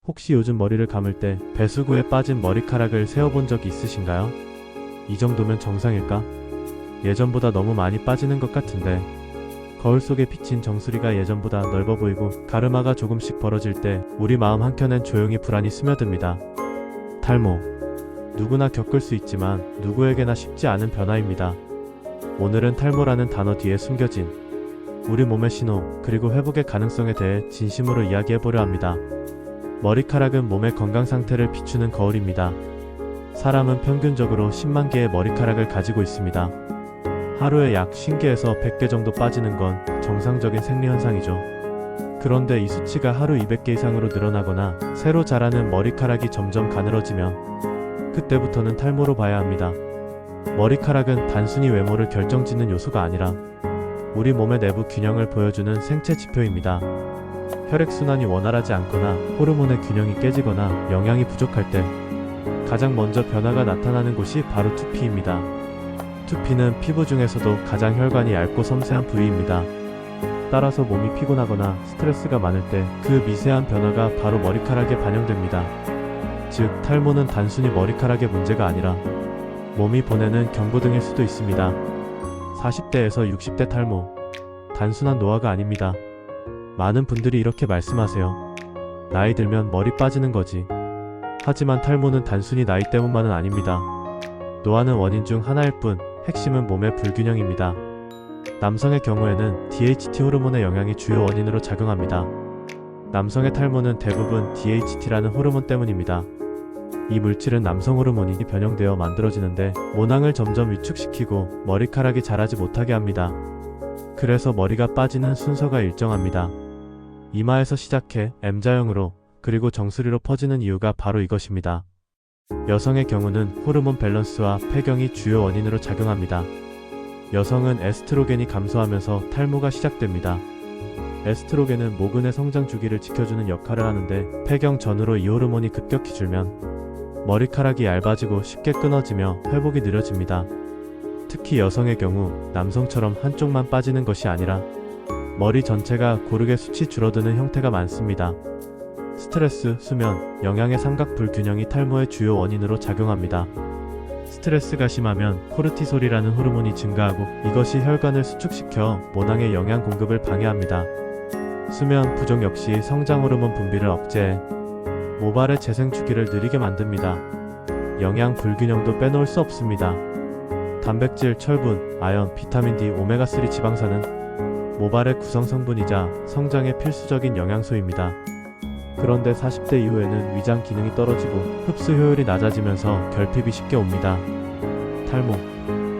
혹시 요즘 머리를 감을 때 배수구에 빠진 머리카락을 세어본 적이 있으신가요? 이 정도면 정상일까? 예전보다 너무 많이 빠지는 것 같은데. 거울 속에 비친 정수리가 예전보다 넓어 보이고 가르마가 조금씩 벌어질 때 우리 마음 한켠엔 조용히 불안이 스며듭니다. 탈모. 누구나 겪을 수 있지만 누구에게나 쉽지 않은 변화입니다. 오늘은 탈모라는 단어 뒤에 숨겨진 우리 몸의 신호 그리고 회복의 가능성에 대해 진심으로 이야기해보려 합니다. 머리카락은 몸의 건강 상태를 비추는 거울입니다. 사람은 평균적으로 10만 개의 머리카락을 가지고 있습니다. 하루에 약 50개에서 100개 정도 빠지는 건 정상적인 생리현상이죠. 그런데 이 수치가 하루 200개 이상으로 늘어나거나 새로 자라는 머리카락이 점점 가늘어지면 그때부터는 탈모로 봐야 합니다. 머리카락은 단순히 외모를 결정짓는 요소가 아니라 우리 몸의 내부 균형을 보여주는 생체 지표입니다. 혈액순환이 원활하지 않거나 호르몬의 균형이 깨지거나 영양이 부족할 때 가장 먼저 변화가 나타나는 곳이 바로 두피입니다. 두피는 피부 중에서도 가장 혈관이 얇고 섬세한 부위입니다. 따라서 몸이 피곤하거나 스트레스가 많을 때 그 미세한 변화가 바로 머리카락에 반영됩니다. 즉, 탈모는 단순히 머리카락의 문제가 아니라 몸이 보내는 경고등일 수도 있습니다. 40대에서 60대 탈모. 단순한 노화가 아닙니다. 많은 분들이 이렇게 말씀하세요. 나이 들면 머리 빠지는 거지. 하지만 탈모는 단순히 나이 때문만은 아닙니다. 노화는 원인 중 하나일 뿐, 핵심은 몸의 불균형입니다. 남성의 경우에는 DHT 호르몬의 영향이 주요 원인으로 작용합니다. 남성의 탈모는 대부분 DHT라는 호르몬 때문입니다. 이 물질은 남성 호르몬이 변형되어 만들어지는데 모낭을 점점 위축시키고 머리카락이 자라지 못하게 합니다. 그래서 머리가 빠지는 순서가 일정합니다. 이마에서 시작해 M자형으로 그리고 정수리로 퍼지는 이유가 바로 이것입니다. 여성의 경우는 호르몬 밸런스와 폐경이 주요 원인으로 작용합니다. 여성은 에스트로겐이 감소하면서 탈모가 시작됩니다. 에스트로겐은 모근의 성장 주기를 지켜주는 역할을 하는데 폐경 전후로 이 호르몬이 급격히 줄면 머리카락이 얇아지고 쉽게 끊어지며 회복이 느려집니다. 특히 여성의 경우 남성처럼 한쪽만 빠지는 것이 아니라 머리 전체가 고르게 숱이 줄어드는 형태가 많습니다. 스트레스, 수면, 영양의 삼각 불균형이 탈모의 주요 원인으로 작용합니다. 스트레스가 심하면 코르티솔이라는 호르몬이 증가하고 이것이 혈관을 수축시켜 모낭의 영양 공급을 방해합니다. 수면 부족 역시 성장 호르몬 분비를 억제해 모발의 재생 주기를 느리게 만듭니다. 영양 불균형도 빼놓을 수 없습니다. 단백질, 철분, 아연, 비타민 D, 오메가3 지방산은 모발의 구성 성분이자 성장에 필수적인 영양소입니다. 그런데 40대 이후에는 위장 기능이 떨어지고 흡수 효율이 낮아지면서 결핍이 쉽게 옵니다. 탈모.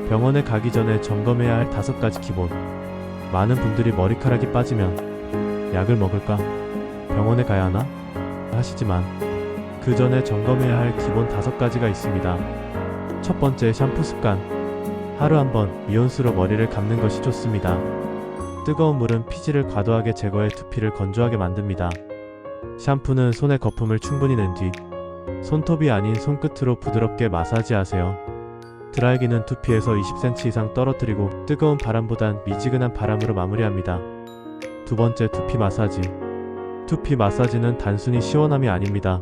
병원에 가기 전에 점검해야 할 5가지 기본. 많은 분들이 머리카락이 빠지면 약을 먹을까? 병원에 가야 하나? 하시지만 그 전에 점검해야 할 기본 5가지가 있습니다. 첫 번째, 샴푸 습관. 하루 한 번 미온수로 머리를 감는 것이 좋습니다. 뜨거운 물은 피지를 과도하게 제거해 두피를 건조하게 만듭니다. 샴푸는 손의 거품을 충분히 낸 뒤 손톱이 아닌 손끝으로 부드럽게 마사지하세요. 드라이기는 두피에서 20cm 이상 떨어뜨리고 뜨거운 바람보단 미지근한 바람으로 마무리합니다. 두 번째, 두피 마사지. 두피 마사지는 단순히 시원함이 아닙니다.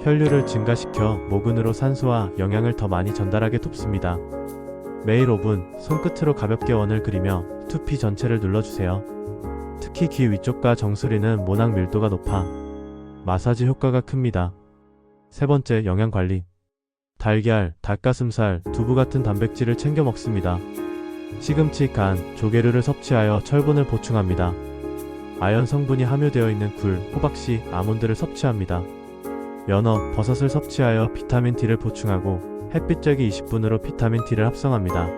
혈류를 증가시켜 모근으로 산소와 영양을 더 많이 전달하게 돕습니다. 매일 5분 손끝으로 가볍게 원을 그리며 두피 전체를 눌러주세요. 특히 귀 위쪽과 정수리는 모낭 밀도가 높아 마사지 효과가 큽니다. 세 번째, 영양관리. 달걀, 닭가슴살, 두부 같은 단백질을 챙겨 먹습니다. 시금치, 간, 조개류를 섭취하여 철분을 보충합니다. 아연 성분이 함유되어 있는 굴, 호박씨, 아몬드를 섭취합니다. 연어, 버섯을 섭취하여 비타민 D를 보충하고 햇빛 쬐기 20분으로 비타민 D를 합성합니다.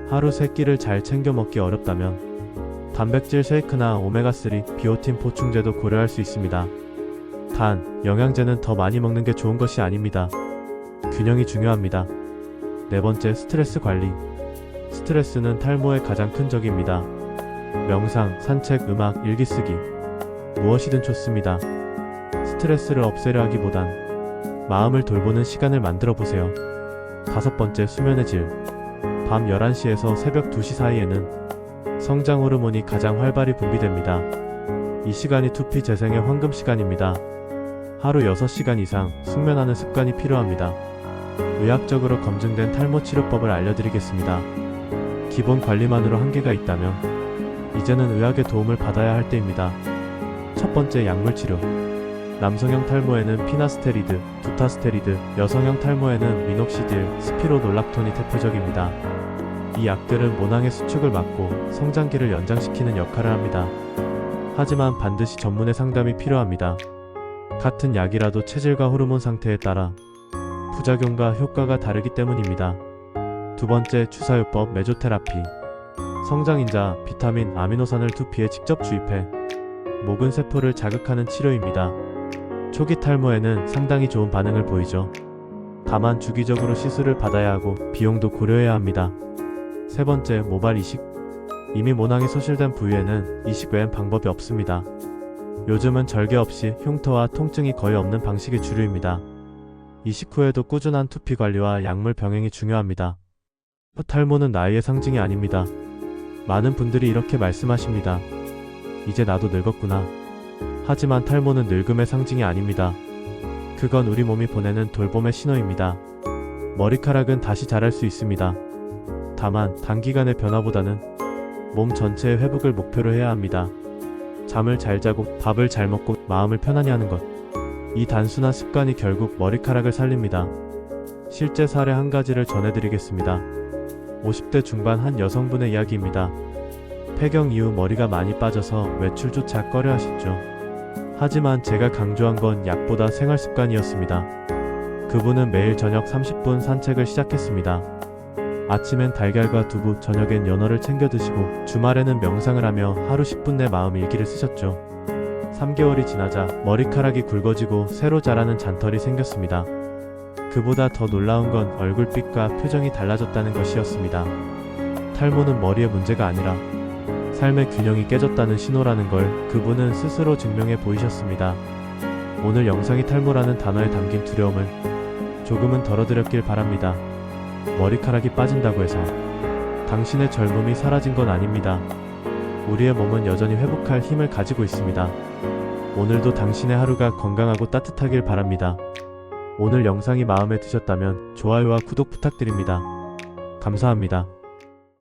하루 3끼를 잘 챙겨 먹기 어렵다면 단백질 쉐이크나 오메가3, 비오틴 보충제도 고려할 수 있습니다. 단, 영양제는 더 많이 먹는 게 좋은 것이 아닙니다. 균형이 중요합니다. 네 번째, 스트레스 관리. 스트레스는 탈모의 가장 큰 적입니다. 명상, 산책, 음악, 일기 쓰기. 무엇이든 좋습니다. 스트레스를 없애려 하기보단 마음을 돌보는 시간을 만들어 보세요. 다섯 번째, 수면의 질. 밤 11시에서 새벽 2시 사이에는 성장 호르몬이 가장 활발히 분비됩니다. 이 시간이 두피 재생의 황금 시간입니다. 하루 6시간 이상 숙면하는 습관이 필요합니다. 의학적으로 검증된 탈모 치료법을 알려드리겠습니다. 기본 관리만으로 한계가 있다면 이제는 의학의 도움을 받아야 할 때입니다. 첫 번째, 약물 치료. 남성형 탈모에는 피나스테리드, 두타스테리드, 여성형 탈모에는 미녹시딜, 스피로놀락톤이 대표적입니다. 이 약들은 모낭의 수축을 막고 성장기를 연장시키는 역할을 합니다. 하지만 반드시 전문의 상담이 필요합니다. 같은 약이라도 체질과 호르몬 상태에 따라 부작용과 효과가 다르기 때문입니다. 두 번째, 주사요법 메조테라피. 성장인자, 비타민, 아미노산을 두피에 직접 주입해 모근 세포를 자극하는 치료입니다. 초기 탈모에는 상당히 좋은 반응을 보이죠. 다만 주기적으로 시술을 받아야 하고 비용도 고려해야 합니다. 세 번째, 모발 이식. 이미 모낭이 소실된 부위에는 이식 외엔 방법이 없습니다. 요즘은 절개 없이 흉터와 통증이 거의 없는 방식이 주류입니다. 이식 후에도 꾸준한 두피 관리와 약물 병행이 중요합니다. 탈모는 나이의 상징이 아닙니다. 많은 분들이 이렇게 말씀하십니다. 이제 나도 늙었구나. 하지만 탈모는 늙음의 상징이 아닙니다. 그건 우리 몸이 보내는 돌봄의 신호입니다. 머리카락은 다시 자랄 수 있습니다. 다만 단기간의 변화보다는 몸 전체의 회복을 목표로 해야 합니다. 잠을 잘 자고 밥을 잘 먹고 마음을 편안히 하는 것. 이 단순한 습관이 결국 머리카락을 살립니다. 실제 사례 한 가지를 전해드리겠습니다. 50대 중반 한 여성분의 이야기입니다. 폐경 이후 머리가 많이 빠져서 외출조차 꺼려 하셨죠. 하지만 제가 강조한 건 약보다 생활 습관이었습니다. 그분은 매일 저녁 30분 산책을 시작했습니다. 아침엔 달걀과 두부, 저녁엔 연어를 챙겨 드시고 주말에는 명상을 하며 하루 10분 내 마음 일기를 쓰셨죠. 3개월이 지나자 머리카락이 굵어지고 새로 자라는 잔털이 생겼습니다. 그보다 더 놀라운 건 얼굴빛과 표정이 달라졌다는 것이었습니다. 탈모는 머리의 문제가 아니라 삶의 균형이 깨졌다는 신호라는 걸 그분은 스스로 증명해 보이셨습니다. 오늘 영상이 탈모라는 단어에 담긴 두려움을 조금은 덜어드렸길 바랍니다. 머리카락이 빠진다고 해서 당신의 젊음이 사라진 건 아닙니다. 우리의 몸은 여전히 회복할 힘을 가지고 있습니다. 오늘도 당신의 하루가 건강하고 따뜻하길 바랍니다. 오늘 영상이 마음에 드셨다면 좋아요와 구독 부탁드립니다. 감사합니다.